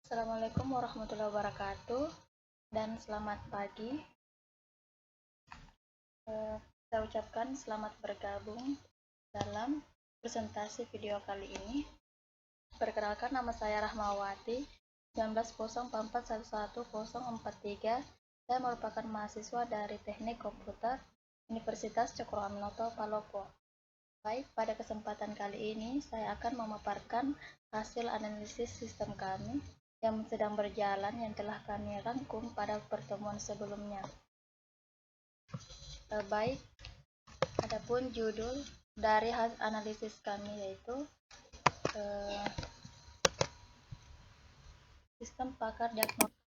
Assalamualaikum warahmatullahi wabarakatuh dan selamat pagi. Saya ucapkan selamat bergabung dalam presentasi video kali ini. Perkenalkan, nama saya Rahmawati 1904411043. Saya merupakan mahasiswa dari Teknik Komputer Universitas Cokro Aminoto, Palopo. Baik, pada kesempatan kali ini saya akan memaparkan hasil analisis sistem kami yang sedang berjalan yang telah kami rangkum pada pertemuan sebelumnya. Baik, adapun judul dari hasil analisis kami yaitu sistem pakar diagnosis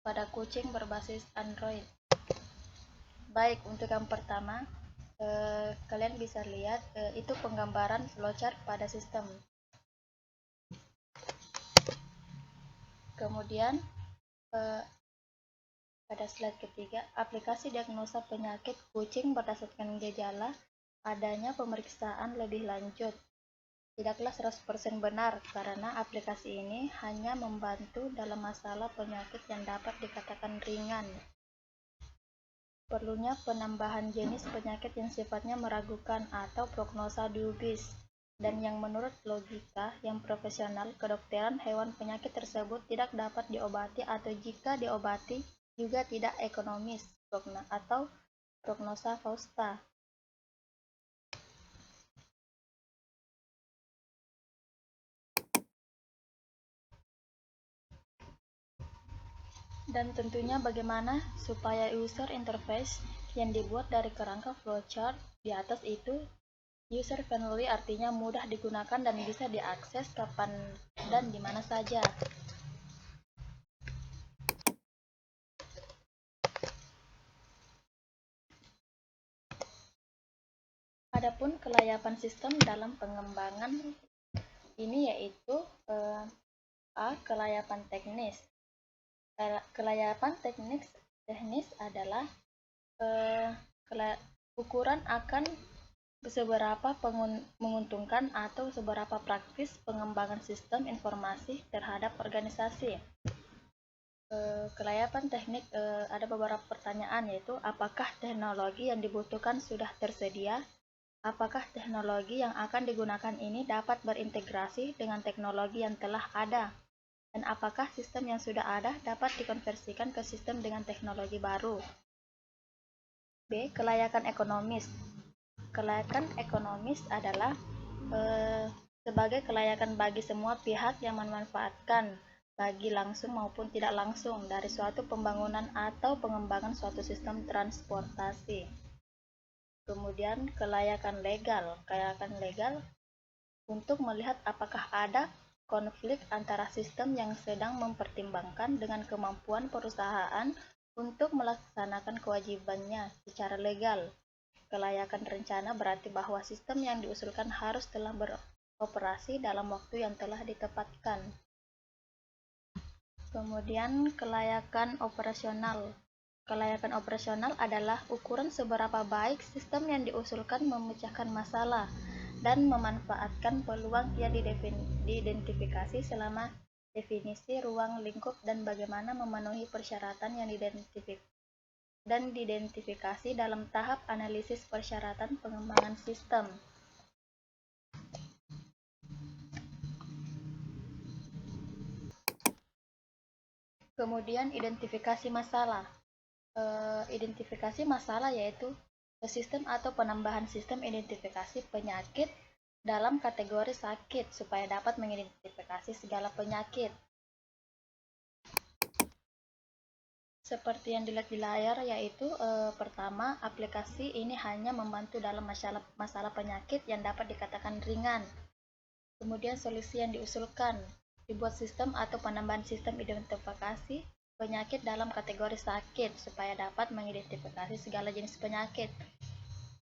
pada kucing berbasis Android. Baik, untuk yang pertama, kalian bisa lihat itu penggambaran flowchart pada sistem. Kemudian pada slide ketiga, aplikasi diagnosa penyakit kucing berdasarkan gejala adanya pemeriksaan lebih lanjut. Tidaklah 100% benar karena aplikasi ini hanya membantu dalam masalah penyakit yang dapat dikatakan ringan. Perlunya penambahan jenis penyakit yang sifatnya meragukan atau prognosa dubious, dan yang menurut logika yang profesional kedokteran hewan penyakit tersebut tidak dapat diobati atau jika diobati juga tidak ekonomis atau prognosa fausta. Dan tentunya bagaimana supaya user interface yang dibuat dari kerangka flowchart di atas itu user friendly, artinya mudah digunakan dan bisa diakses kapan dan di mana saja. Adapun kelayakan sistem dalam pengembangan ini yaitu A. Kelayakan teknis. Kelayakan teknis adalah ukuran akan seberapa menguntungkan atau seberapa praktis pengembangan sistem informasi terhadap organisasi. Kelayakan teknik ada beberapa pertanyaan, yaitu apakah teknologi yang dibutuhkan sudah tersedia, apakah teknologi yang akan digunakan ini dapat berintegrasi dengan teknologi yang telah ada, dan apakah sistem yang sudah ada dapat dikonversikan ke sistem dengan teknologi baru. B. Kelayakan ekonomis. Kelayakan ekonomis adalah sebagai kelayakan bagi semua pihak yang memanfaatkan, bagi langsung maupun tidak langsung, dari suatu pembangunan atau pengembangan suatu sistem transportasi. Kemudian kelayakan legal. Kelayakan legal untuk melihat apakah ada konflik antara sistem yang sedang mempertimbangkan dengan kemampuan perusahaan untuk melaksanakan kewajibannya secara legal. Kelayakan rencana berarti bahwa sistem yang diusulkan harus telah beroperasi dalam waktu yang telah ditetapkan. Kemudian kelayakan operasional. Kelayakan operasional adalah ukuran seberapa baik sistem yang diusulkan memecahkan masalah dan memanfaatkan peluang yang diidentifikasi selama definisi ruang lingkup dan bagaimana memenuhi persyaratan yang diidentifikasi dalam tahap analisis persyaratan pengembangan sistem. Kemudian identifikasi masalah. Identifikasi masalah yaitu sistem atau penambahan sistem identifikasi penyakit dalam kategori sakit supaya dapat mengidentifikasi segala penyakit. Seperti yang dilihat di layar, yaitu pertama, aplikasi ini hanya membantu dalam masalah penyakit yang dapat dikatakan ringan. Kemudian solusi yang diusulkan, dibuat sistem atau penambahan sistem identifikasi penyakit dalam kategori sakit supaya dapat mengidentifikasi segala jenis penyakit.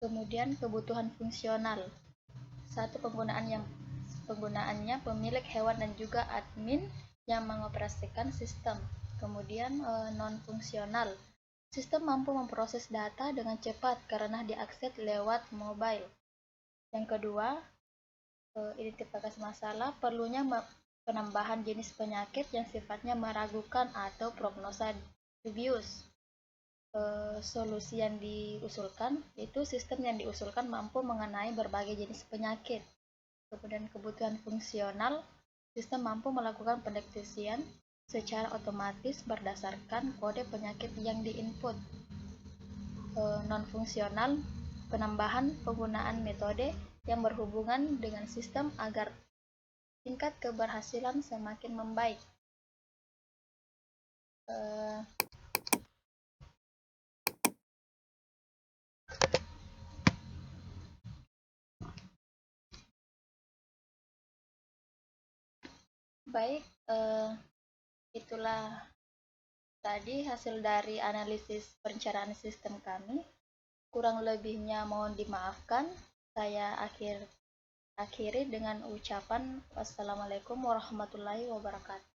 Kemudian kebutuhan fungsional. Satu, penggunaannya pemilik hewan dan juga admin yang mengoperasikan sistem. Kemudian non-fungsional. Sistem mampu memproses data dengan cepat karena diakses lewat mobile. Yang kedua, identifikasi masalah, perlunya penambahan jenis penyakit yang sifatnya meragukan atau prognosa dubius. Solusi yang diusulkan itu sistem yang diusulkan mampu mengenai berbagai jenis penyakit. Kemudian kebutuhan fungsional, sistem mampu melakukan pendeteksian secara otomatis berdasarkan kode penyakit yang diinput. Non-fungsional, penambahan penggunaan metode yang berhubungan dengan sistem agar tingkat keberhasilan semakin membaik. Baik, itulah tadi hasil dari analisis perencanaan sistem kami. Kurang lebihnya mohon dimaafkan. Saya akhiri dengan ucapan wassalamualaikum warahmatullahi wabarakatuh.